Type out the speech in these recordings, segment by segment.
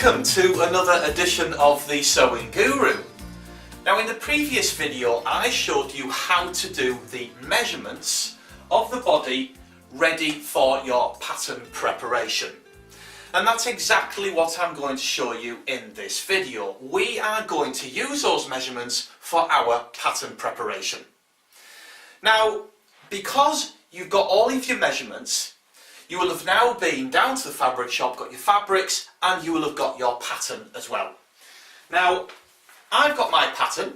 Welcome to another edition of the Sewing Guru. Now in the previous video I showed you how to do the measurements of the body ready for your pattern preparation. And that's exactly what I'm going to show you in this video. We are going to use those measurements for our pattern preparation. Now, because you've got all of your measurements, you will have now been down to the fabric shop, got your fabrics, and you will have got your pattern as well. Now, I've got my pattern,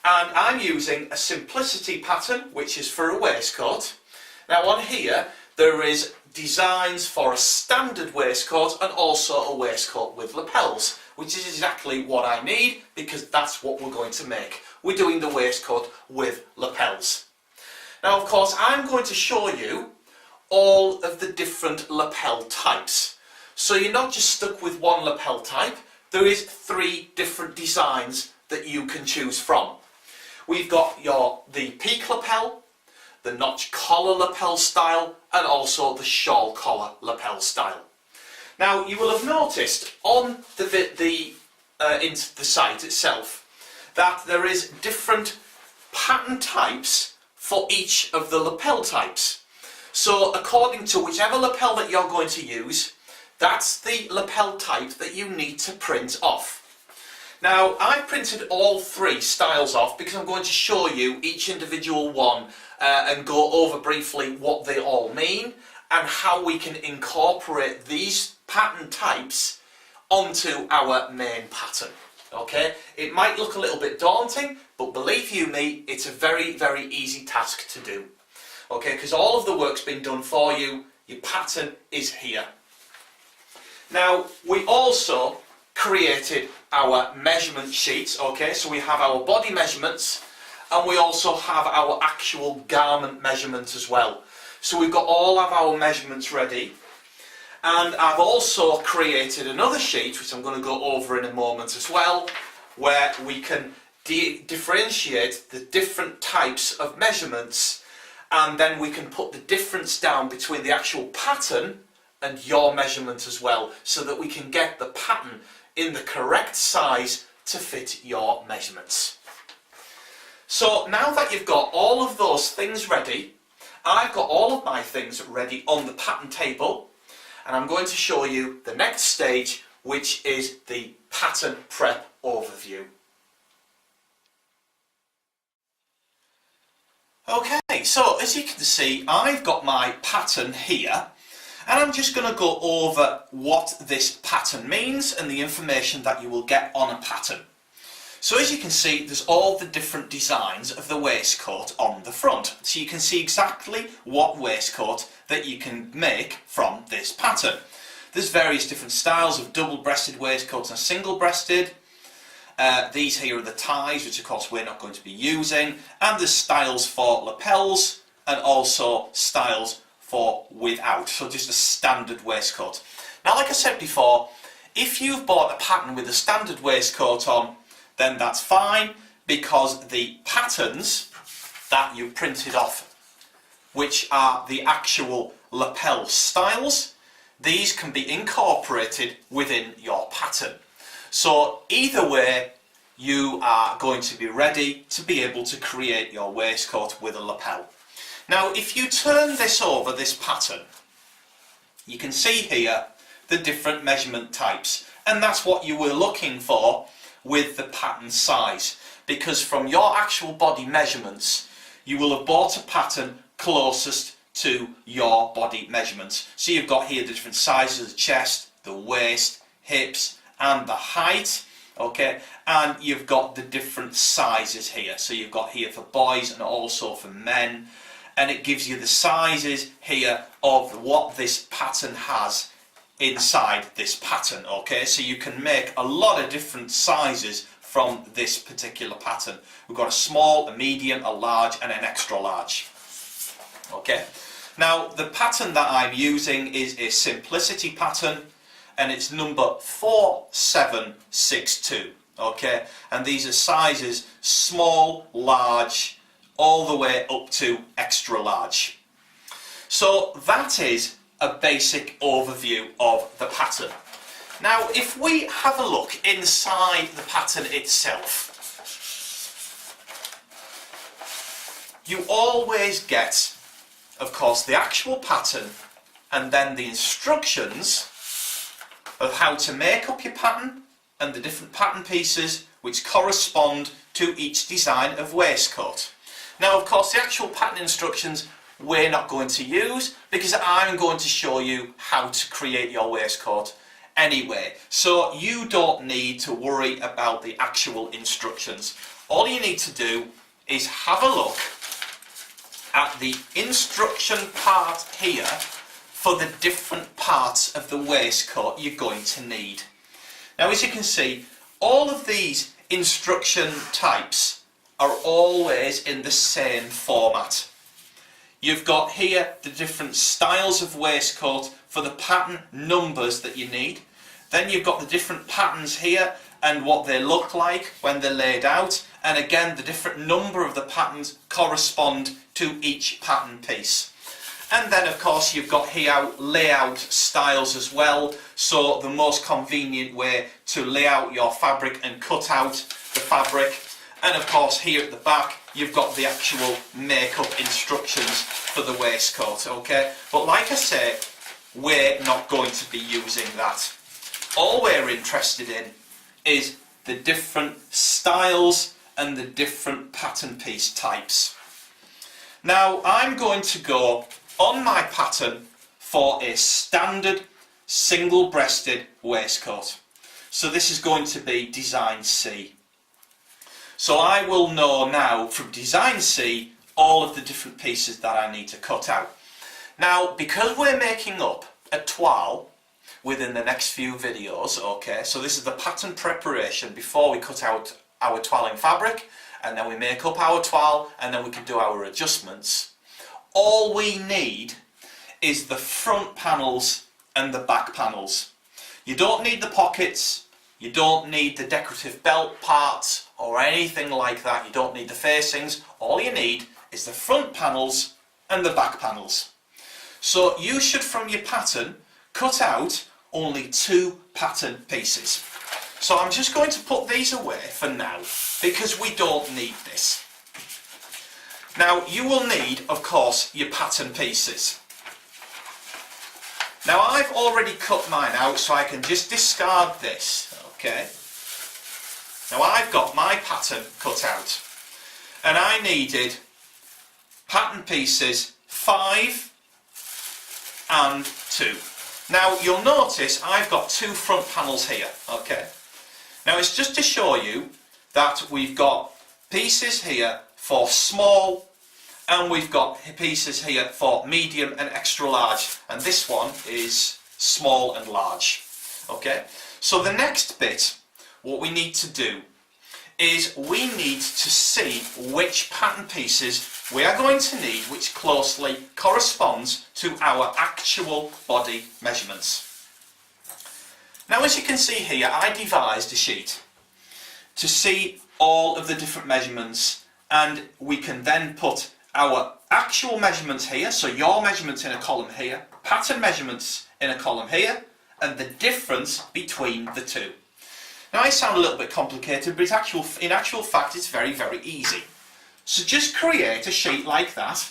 and I'm using a simplicity pattern, which is for a waistcoat. Now on here, there is designs for a standard waistcoat and also a waistcoat with lapels, which is exactly what I need because that's what we're going to make. We're doing the waistcoat with lapels. Now of course I'm going to show you all of the different lapel types. So you're not just stuck with one lapel type, there is 3 different designs that you can choose from. We've got the peak lapel, the notch collar lapel style, and also the shawl collar lapel style. Now you will have noticed on the site itself that there is different pattern types for each of the lapel types. So according to whichever lapel that you're going to use, that's the lapel type that you need to print off. Now I've printed all 3 styles off because I'm going to show you each individual one and go over briefly what they all mean and how we can incorporate these pattern types onto our main pattern. Okay, it might look a little bit daunting, but believe you me, it's a very, very easy task to do. Okay, because all of the work's been done for you, your pattern is here. Now, we also created our measurement sheets, okay, so we have our body measurements and we also have our actual garment measurements as well. So we've got all of our measurements ready, and I've also created another sheet, which I'm going to go over in a moment as well, where we can differentiate the different types of measurements, and then we can put the difference down between the actual pattern and your measurement as well, so that we can get the pattern in the correct size to fit your measurements. So now that you've got all of those things ready, I've got all of my things ready on the pattern table, and I'm going to show you the next stage, which is the pattern prep overview. Okay, so as you can see, I've got my pattern here, and I'm just going to go over what this pattern means and the information that you will get on a pattern. So as you can see, there's all the different designs of the waistcoat on the front. So you can see exactly what waistcoat that you can make from this pattern. There's various different styles of double-breasted waistcoats and single-breasted. These here are the ties, which of course we're not going to be using. And there's styles for lapels and also styles for without, so just a standard waistcoat. Now like I said before, if you've bought a pattern with a standard waistcoat on, then that's fine, because the patterns that you printed off, which are the actual lapel styles, these can be incorporated within your pattern. So either way, you are going to be ready to be able to create your waistcoat with a lapel. Now if you turn this over, this pattern, you can see here the different measurement types, and that's what you were looking for with the pattern size, because from your actual body measurements you will have bought a pattern closest to your body measurements. So you've got here the different sizes of the chest, the waist, hips and the height, okay, and you've got the different sizes here. So you've got here for boys and also for men, and it gives you the sizes here of what this pattern has inside this pattern, okay, so you can make a lot of different sizes from this particular pattern. We've got a small, a medium, a large and an extra large. Okay, now the pattern that I'm using is a simplicity pattern, and it's number 4762, okay, and these are sizes small, large, all the way up to extra large. So that is a basic overview of the pattern. Now, if we have a look inside the pattern itself, you always get, of course, the actual pattern and then the instructions of how to make up your pattern and the different pattern pieces which correspond to each design of waistcoat. Now, of course, the actual pattern instructions we're not going to use because I'm going to show you how to create your waistcoat anyway. So you don't need to worry about the actual instructions. All you need to do is have a look at the instruction part here for the different parts of the waistcoat you're going to need. Now, as you can see, all of these instruction types are always in the same format. You've got here the different styles of waistcoat for the pattern numbers that you need. Then you've got the different patterns here and what they look like when they're laid out. And again, the different number of the patterns correspond to each pattern piece. And then, of course, you've got here layout styles as well. So the most convenient way to lay out your fabric and cut out the fabric. And of course, here at the back, you've got the actual makeup instructions for the waistcoat, okay? But like I say, we're not going to be using that. All we're interested in is the different styles and the different pattern piece types. Now, I'm going to go on my pattern for a standard single-breasted waistcoat. So this is going to be design C. So I will know now from design C all of the different pieces that I need to cut out. Now, because we're making up a toile within the next few videos, okay, so this is the pattern preparation before we cut out our toiling fabric, and then we make up our toile, and then we can do our adjustments. All we need is the front panels and the back panels. You don't need the pockets, you don't need the decorative belt parts or anything like that. You don't need the facings. All you need is the front panels and the back panels. So you should, from your pattern, cut out only 2 pattern pieces. So I'm just going to put these away for now because we don't need this. Now, you will need, of course, your pattern pieces. Now, I've already cut mine out, so I can just discard this, okay? Now, I've got my pattern cut out, and I needed pattern pieces 5 and 2. Now, you'll notice I've got 2 front panels here, okay? Now, it's just to show you that we've got pieces here for small, and we've got pieces here for medium and extra large, and this one is small and large, okay? So the next bit, what we need to do is we need to see which pattern pieces we are going to need, which closely corresponds to our actual body measurements. Now, as you can see here, I devised a sheet to see all of the different measurements, and we can then put our actual measurements here, so your measurements in a column here, pattern measurements in a column here, and the difference between the two. Now, I sound a little bit complicated, but in actual fact it's very, very easy. So just create a sheet like that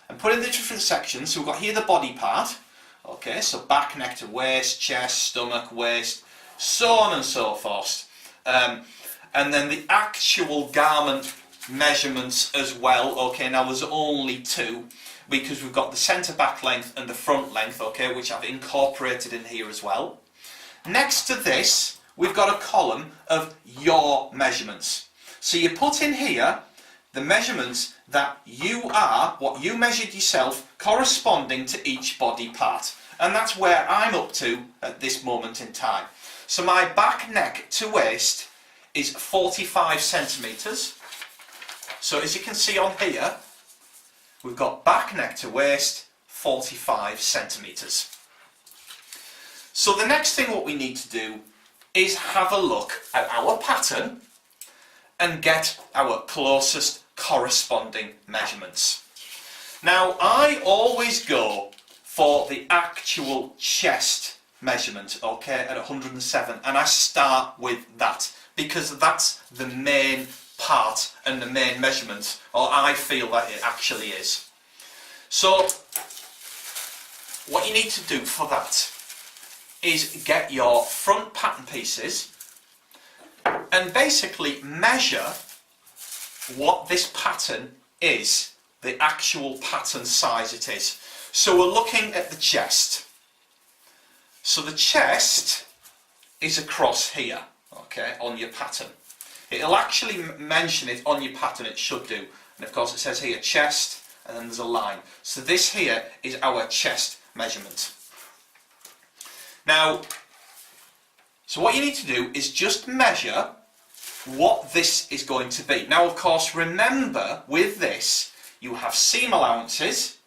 and put in the different sections. So we've got here the body part, okay, so back, neck to waist, chest, stomach, waist, so on and so forth. And then the actual garment measurements as well, okay. Now there's only 2 because we've got the centre back length and the front length, okay, which I've incorporated in here as well. Next to this, we've got a column of your measurements. So you put in here the measurements that you are, what you measured yourself, corresponding to each body part. And that's where I'm up to at this moment in time. So my back, neck to waist is 45 centimetres. So as you can see on here, we've got back, neck to waist, 45 centimetres. So the next thing what we need to do is have a look at our pattern and get our closest corresponding measurements. Now, I always go for the actual chest measurement, okay, at 107, and I start with that because that's the main part and the main measurement, or I feel that it actually is. So what you need to do for that is get your front pattern pieces and basically measure what this pattern is, the actual pattern size it is. So we're looking at the chest. So the chest is across here, okay, on your pattern. It'll actually mention it on your pattern, it should do. And of course it says here chest, and then there's a line. So this here is our chest measurement. Now, so what you need to do is just measure what this is going to be. Now of course remember with this you have seam allowances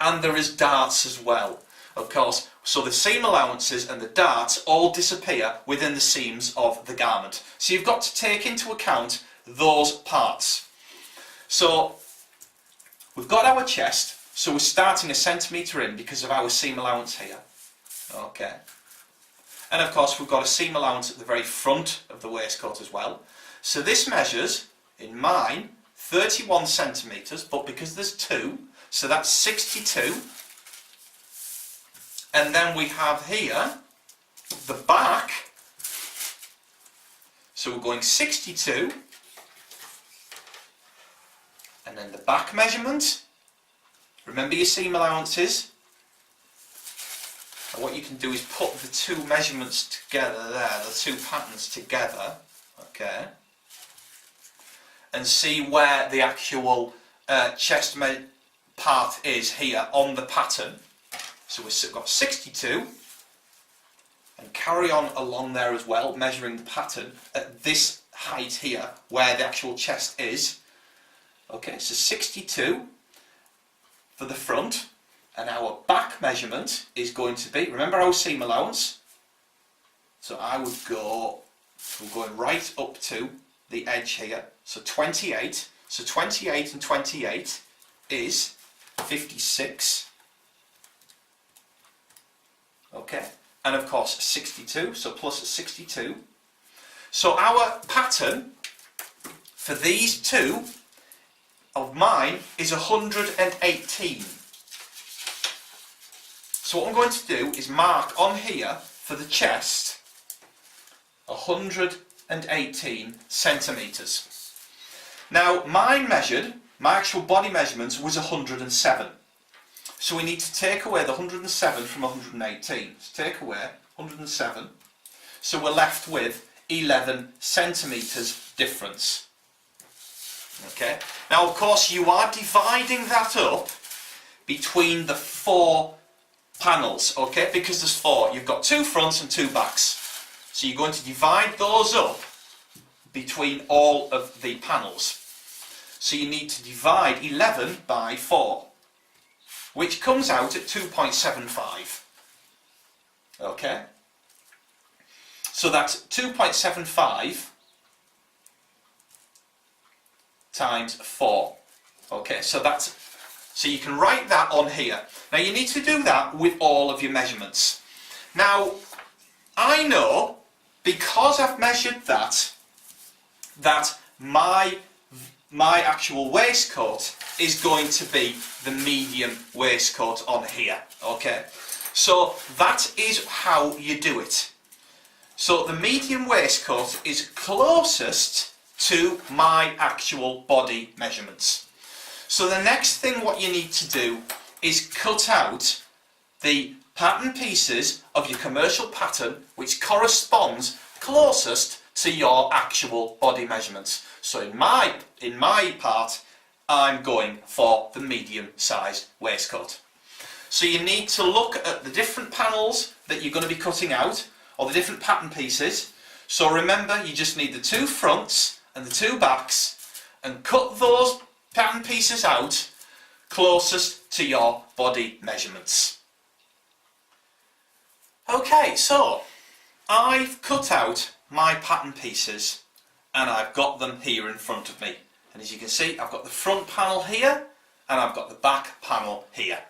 and there is darts as well, of course. So the seam allowances and the darts all disappear within the seams of the garment. So you've got to take into account those parts. So we've got our chest, so we're starting 1 centimetre in because of our seam allowance here. Okay. And of course we've got a seam allowance at the very front of the waistcoat as well. So this measures, in mine, 31 centimetres, but because there's 2, so that's 62. And then we have here the back, so we're going 62, and then the back measurement, remember your seam allowances, and what you can do is put the 2 measurements together there, the 2 patterns together, okay, and see where the actual chest part is here on the pattern. So we've got 62, and carry on along there as well, measuring the pattern at this height here, where the actual chest is. Okay, so 62 for the front, and our back measurement is going to be, remember our seam allowance, so I would go, we're going right up to the edge here, so 28, so 28 and 28 is 56. Okay, and of course 62, so plus 62. So our pattern for these 2 of mine is 118. So what I'm going to do is mark on here for the chest 118 centimetres. Now mine measured, my actual body measurements was 107. So we need to take away the 107 from 118. So take away 107. So we're left with 11 centimetres difference. Okay. Now of course you are dividing that up between the 4 panels, okay, because there's 4. You've got 2 fronts and 2 backs. So you're going to divide those up between all of the panels. So you need to divide 11 by 4. Which comes out at 2.75. Okay? So that's 2.75 times 4. Okay, so you can write that on here. Now you need to do that with all of your measurements. Now, I know, because I've measured that my actual waistcoat is going to be the medium waistcoat on here, okay? So that is how you do it. So the medium waistcoat is closest to my actual body measurements. So the next thing what you need to do is cut out the pattern pieces of your commercial pattern which corresponds closest to your actual body measurements. So in my part, I'm going for the medium sized waistcoat. So you need to look at the different panels that you're going to be cutting out, or the different pattern pieces. So remember, you just need the 2 fronts and the 2 backs, and cut those pattern pieces out closest to your body measurements. Okay, so I've cut out my pattern pieces and I've got them here in front of me. And as you can see, I've got the front panel here and I've got the back panel here.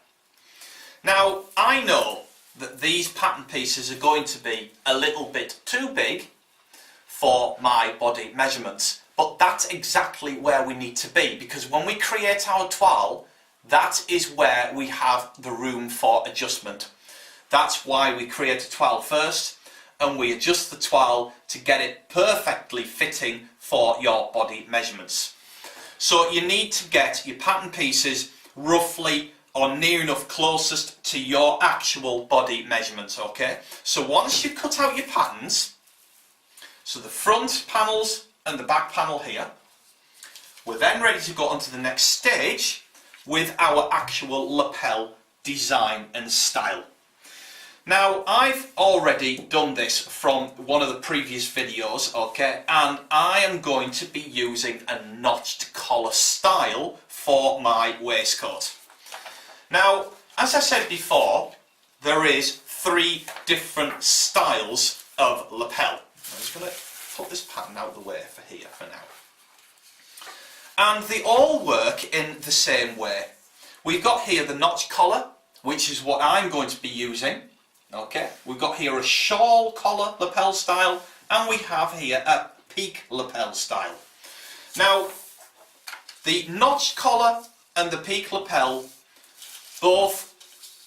Now, I know that these pattern pieces are going to be a little bit too big for my body measurements. But that's exactly where we need to be, because when we create our toile, that is where we have the room for adjustment. That's why we create a toile first, and we adjust the toile to get it perfectly fitting for your body measurements. So you need to get your pattern pieces roughly or near enough closest to your actual body measurements, okay? So once you've cut out your patterns, so the front panels and the back panel here, we're then ready to go on to the next stage with our actual lapel design and style. Now, I've already done this from one of the previous videos, okay, and I am going to be using a notched collar style for my waistcoat. Now, as I said before, there is 3 different styles of lapel. I'm just going to put this pattern out of the way for here for now. And they all work in the same way. We've got here the notch collar, which is what I'm going to be using. Okay, we've got here a shawl collar lapel style, and we have here a peak lapel style. Now, the notch collar and the peak lapel both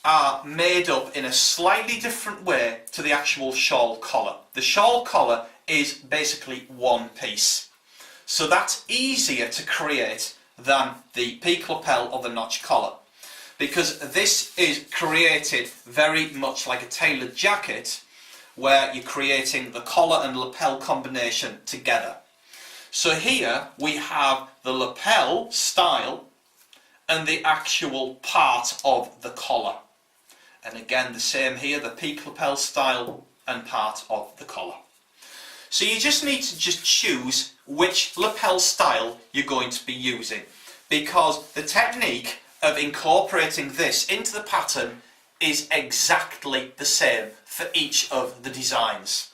are made up in a slightly different way to the actual shawl collar. The shawl collar is basically one piece, so that's easier to create than the peak lapel or the notch collar, because this is created very much like a tailored jacket where you're creating the collar and lapel combination together. So here we have the lapel style and the actual part of the collar. And again the same here, the peak lapel style and part of the collar. So you just need to choose which lapel style you're going to be using, because the technique of incorporating this into the pattern is exactly the same for each of the designs.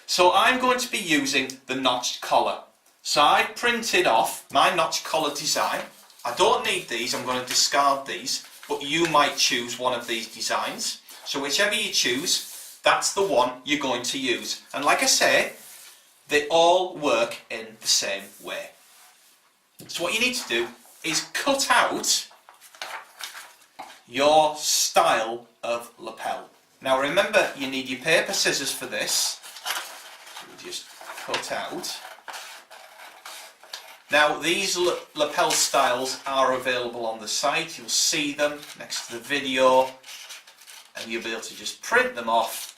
So I'm going to be using the notched collar. So I printed off my notched collar design. I don't need these, I'm going to discard these, but you might choose one of these designs. So whichever you choose, that's the one you're going to use. And like I say, they all work in the same way. So what you need to do is cut out your style of lapel. Now remember, you need your paper scissors for this. You just cut out. Now these lapel styles are available on the site. You'll see them next to the video, and you'll be able to just print them off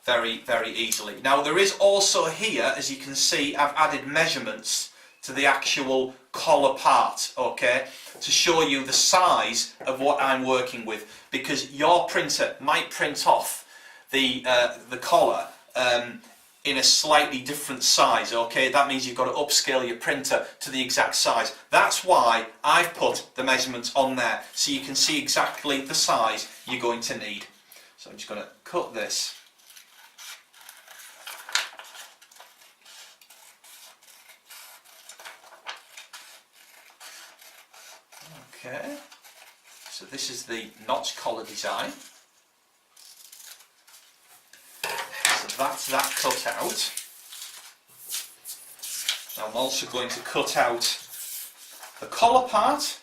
very, very easily. Now there is also here, as you can see, I've added measurements to the actual collar part, okay, to show you the size of what I'm working with, because your printer might print off the collar in a slightly different size, okay. That means you've got to upscale your printer to the exact size. That's why I've put the measurements on there, so you can see exactly the size you're going to need. So I'm just going to cut this. Okay, so this is the notch collar design. So that's that cut out. Now I'm also going to cut out the collar part.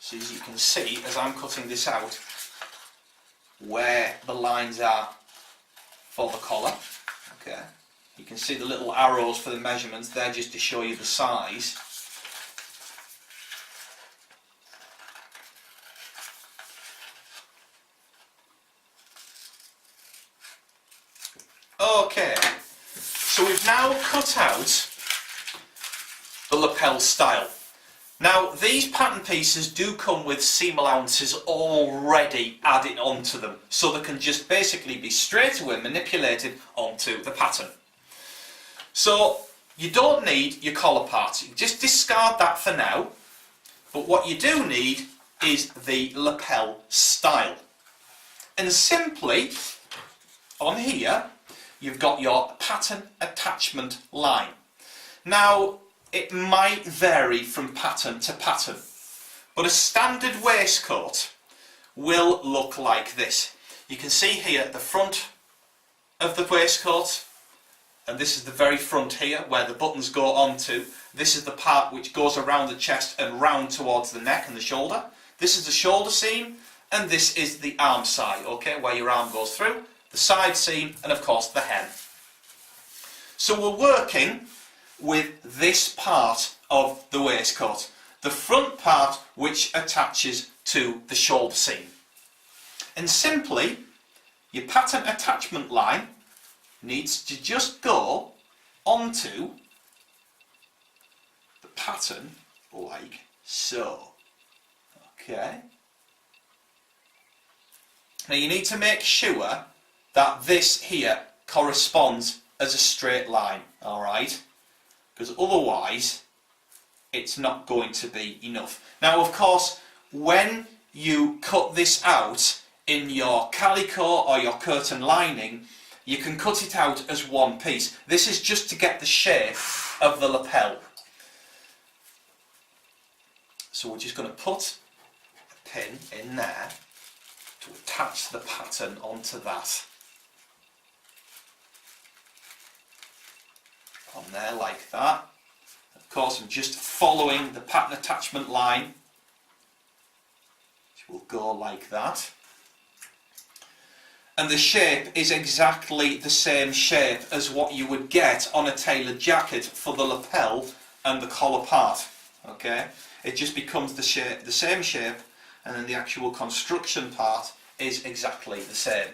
So as you can see, as I'm cutting this out, where the lines are for the collar. Okay, you can see the little arrows for the measurements there, just to show you the size. Okay, so we've now cut out the lapel style. Now these pattern pieces do come with seam allowances already added onto them, so they can just basically be straight away manipulated onto the pattern. So you don't need your collar part, you just discard that for now, but what you do need is the lapel style. And simply on here you've got your pattern attachment line. Now it might vary from pattern to pattern, but a standard waistcoat will look like this. You can see here the front of the waistcoat, and this is the very front here where the buttons go onto. This is the part which goes around the chest and round towards the neck and the shoulder. This is the shoulder seam, and this is the arm side, okay, where your arm goes through, the side seam, and of course the hem. So we're working with this part of the waistcoat, the front part which attaches to the shoulder seam. And simply, your pattern attachment line needs to just go onto the pattern like so. Okay. Now you need to make sure that this here corresponds as a straight line, alright? Because otherwise it's not going to be enough. Now of course, when you cut this out in your calico or your curtain lining, you can cut it out as one piece. This is just to get the shape of the lapel. So we're just going to put a pin in there to attach the pattern onto that. On there like that. Of course, I'm just following the pattern attachment line, which will go like that. And the shape is exactly the same shape as what you would get on a tailored jacket for the lapel and the collar part. Okay, it just becomes the shape, the same shape, and then the actual construction part is exactly the same.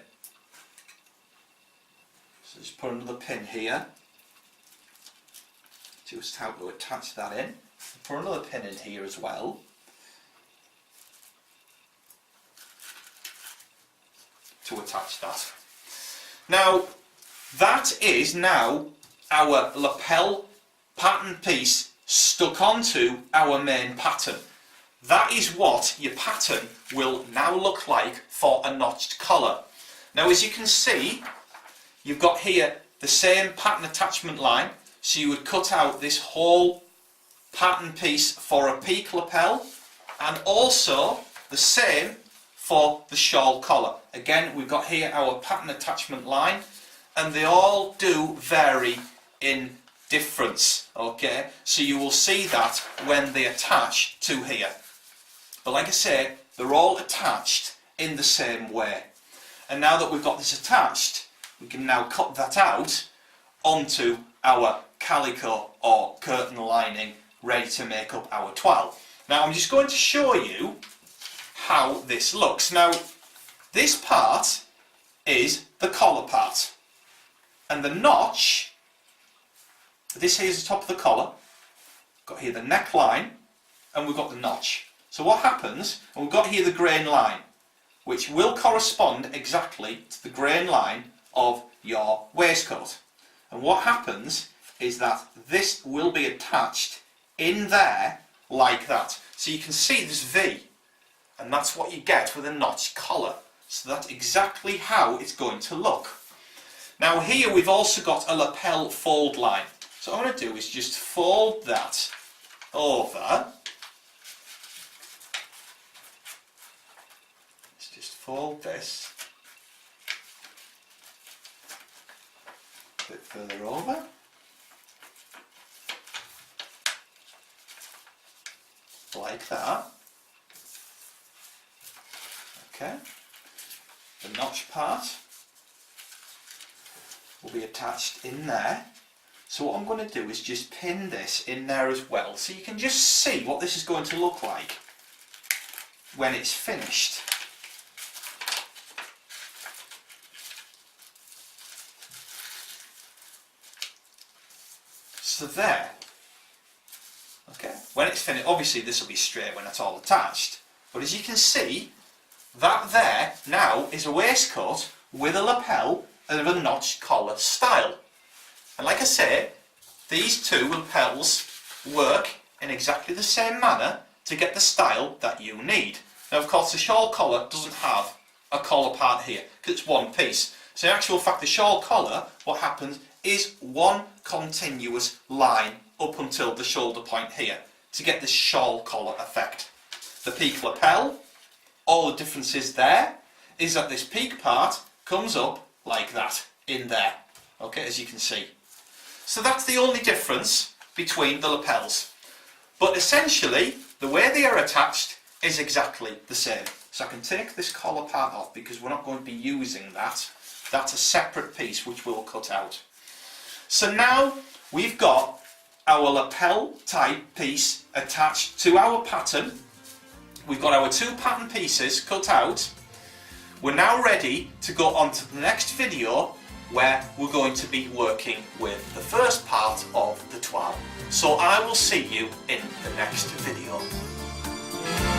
So just put another pin here. Just how to attach that in. Put another pin in here as well. To attach that. Now that is now our lapel pattern piece stuck onto our main pattern. That is what your pattern will now look like for a notched collar. Now as you can see, you've got here the same pattern attachment line, so you would cut out this whole pattern piece for a peak lapel, and also the same for the shawl collar. Again, we've got here our pattern attachment line, and they all do vary in difference, okay? So you will see that when they attach to here. But like I say, they're all attached in the same way. And now that we've got this attached, we can now cut that out onto our calico or curtain lining, ready to make up our toile. Now I'm just going to show you how this looks. Now this part is the collar part, and the notch, this here is the top of the collar, got here the neckline, and we've got the notch. So what happens, and we've got here the grain line, which will correspond exactly to the grain line of your waistcoat. And what happens is that this will be attached in there like that. So you can see this V, and that's what you get with a notched collar. So that's exactly how it's going to look. Now here we've also got a lapel fold line. So what I'm going to do is just fold that over. Let's just fold this a bit further over. Like that. Okay. The notch part will be attached in there. So what I'm going to do is just pin this in there as well, so you can just see what this is going to look like when it's finished. So there. Okay, when it's finished, obviously this will be straight when it's all attached, but as you can see, that there now is a waistcoat with a lapel and a notched collar style. And like I say, these two lapels work in exactly the same manner to get the style that you need. Now of course the shawl collar doesn't have a collar part here because it's one piece. So in actual fact the shawl collar, what happens is one continuous line up until the shoulder point here to get the shawl collar effect. The peak lapel All the difference is there is that this peak part comes up like that in there, okay, as you can see. So that's the only difference between the lapels. But essentially, the way they are attached is exactly the same. So I can take this collar part off because we're not going to be using that. That's a separate piece which we'll cut out. So now we've got our lapel type piece attached to our pattern. We've got our two pattern pieces cut out. We're now ready to go on to the next video where we're going to be working with the first part of the toile. So I will see you in the next video.